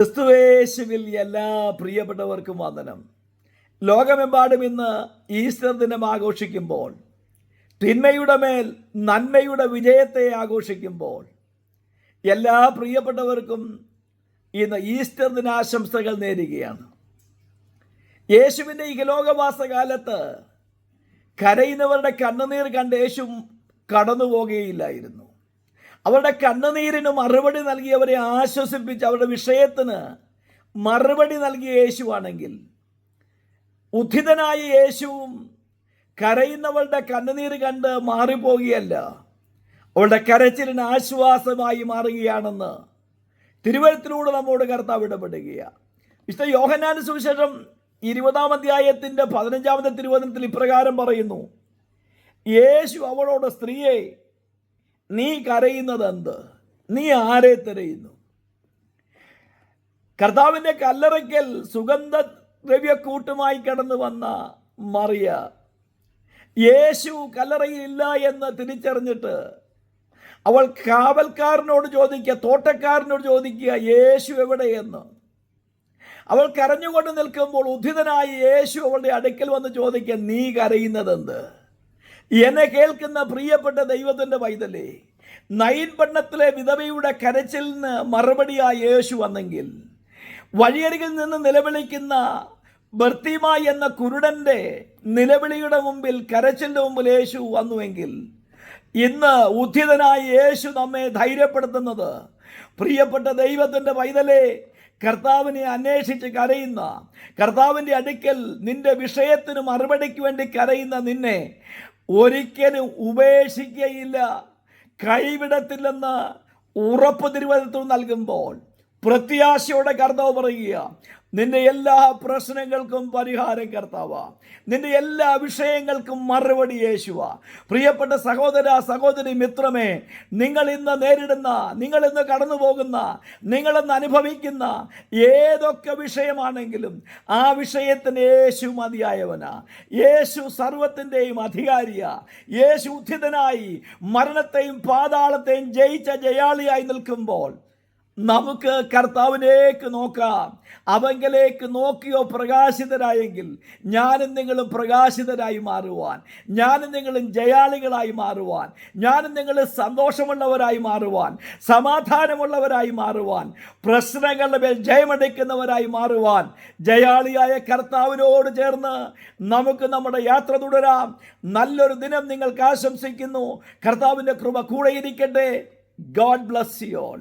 ക്രിസ്തുവേശുവിൽ എല്ലാ പ്രിയപ്പെട്ടവർക്കും വന്ദനം. ലോകമെമ്പാടും ഇന്ന് ഈസ്റ്റർ ദിനം ആഘോഷിക്കുമ്പോൾ, തിന്മയുടെ മേൽ നന്മയുടെ വിജയത്തെ ആഘോഷിക്കുമ്പോൾ, എല്ലാ പ്രിയപ്പെട്ടവർക്കും ഇന്ന് ഈസ്റ്റർ ദിനാശംസകൾ നേരുകയാണ്. യേശുവിൻ്റെ ഇഹലോകവാസകാലത്ത് കരയുന്നവരുടെ കണ്ണുനീർ കണ്ട് യേശു കടന്നു പോകുകയില്ലായിരുന്നു. അവരുടെ കണ്ണുനീരിന് മറുപടി നൽകിയവരെ ആശ്വസിപ്പിച്ച് അവരുടെ വിഷയത്തിന് മറുപടി നൽകിയ യേശുവാണെങ്കിൽ, ഉദ്ധിതനായ യേശുവും കരയുന്നവരുടെ കണ്ണുനീര് കണ്ട് മാറിപ്പോകുകയല്ല, അവളുടെ കരച്ചിലിന് ആശ്വാസമായി മാറുകയാണെന്ന് തിരുവഴുത്തിലൂടെ നമ്മോട് കർത്താവ് ഇടപെടുകയാണ്. വിശുദ്ധ യോഹന്നാന്റെ സുവിശേഷം 20-ാം അധ്യായത്തിൻ്റെ 15-ാമത്തെ തിരുവചനത്തിൽ ഇപ്രകാരം പറയുന്നു: യേശു അവളോട്, സ്ത്രീയെ, നീ കരയുന്നത് എന്ത്? നീ ആരെ തിരയുന്നു? കർത്താവിൻ്റെ കല്ലറയ്ക്കൽ സുഗന്ധദ്രവ്യക്കൂട്ടുമായി കടന്നു വന്ന മറിയ യേശു കല്ലറയിൽ ഇല്ല എന്ന് തിരിച്ചറിഞ്ഞിട്ട് അവൾ കാവൽക്കാരനോട് ചോദിക്കുക, തോട്ടക്കാരനോട് ചോദിക്കുക, യേശു എവിടെയെന്ന്. അവൾ കരഞ്ഞുകൊണ്ട് നിൽക്കുമ്പോൾ ഉദ്ധിതനായ യേശു അവളുടെ അടുക്കൽ വന്ന് ചോദിക്കുക, നീ കരയുന്നതെന്ത്? എന്നെ കേൾക്കുന്ന പ്രിയപ്പെട്ട ദൈവത്തിൻ്റെ പൈതലേ, നയിൻ പട്ടണത്തിലെ വിധവയുടെ കരച്ചിലിന് മറുപടിയായി യേശു വന്നെങ്കിൽ, വഴിയരികിൽ നിന്ന് നിലവിളിക്കുന്ന ബർത്തിമായി എന്ന കുരുടൻ്റെ നിലവിളിയുടെ മുമ്പിൽ, കരച്ചിലിൻ്റെ മുമ്പിൽ യേശു വന്നുവെങ്കിൽ, ഇന്ന് ഉദ്ധിതനായി യേശു നമ്മെ ധൈര്യപ്പെടുത്തുന്നത്, പ്രിയപ്പെട്ട ദൈവത്തിൻ്റെ പൈതലേ, കർത്താവിനെ അന്വേഷിച്ച് കരയുന്ന, കർത്താവിൻ്റെ അടുക്കൽ നിന്റെ വിഷയത്തിന് മറുപടിക്ക് വേണ്ടി കരയുന്ന നിന്നെ ഒരിക്കലും ഉപേക്ഷിക്കുകയില്ല, കൈവിടത്തില്ലെന്ന് ഉറപ്പ് തിരുവചനത്തിൽ നൽകുമ്പോൾ പ്രത്യാശയോടെ കർത്താവ് പറയുക, നിന്റെ എല്ലാ പ്രശ്നങ്ങൾക്കും പരിഹാരം കർത്താവാ, നിന്റെ എല്ലാ വിഷയങ്ങൾക്കും മറുപടി യേശുവാ. പ്രിയപ്പെട്ട സഹോദര, സഹോദരി, മിത്രമേ, നിങ്ങൾ ഇന്ന് നേരിടുന്ന, നിങ്ങൾ ഇന്ന് കടന്നു പോകുന്ന, നിങ്ങളിന്ന് അനുഭവിക്കുന്ന ഏതൊക്കെ വിഷയമാണെങ്കിലും ആ വിഷയത്തിന് യേശു മതിയായവനാ. യേശു സർവത്തിൻ്റെയും അധികാരിയാ. യേശു ഉദ്ധിതനായി മരണത്തെയും പാതാളത്തെയും ജയിച്ച ജയാളിയായി നിൽക്കുമ്പോൾ നമുക്ക് കർത്താവിലേക്ക് നോക്കാം. അവങ്കലേക്ക് നോക്കിയോ പ്രകാശിതരായെങ്കിൽ ഞാനും നിങ്ങളും പ്രകാശിതരായി മാറുവാൻ, ഞാനും നിങ്ങളും ജയാളികളായി മാറുവാൻ, ഞാനും നിങ്ങളും സന്തോഷമുള്ളവരായി മാറുവാൻ, സമാധാനമുള്ളവരായി മാറുവാൻ, പ്രശ്നങ്ങളുടെ മേൽ ജയമെടുക്കുന്നവരായി മാറുവാൻ ജയാളിയായ കർത്താവിനോട് ചേർന്ന് നമുക്ക് നമ്മുടെ യാത്ര തുടരാം. നല്ലൊരു ദിനം നിങ്ങൾക്ക് ആശംസിക്കുന്നു. കർത്താവിൻ്റെ കൃപ കൂടെ ഇരിക്കട്ടെ. God bless you all.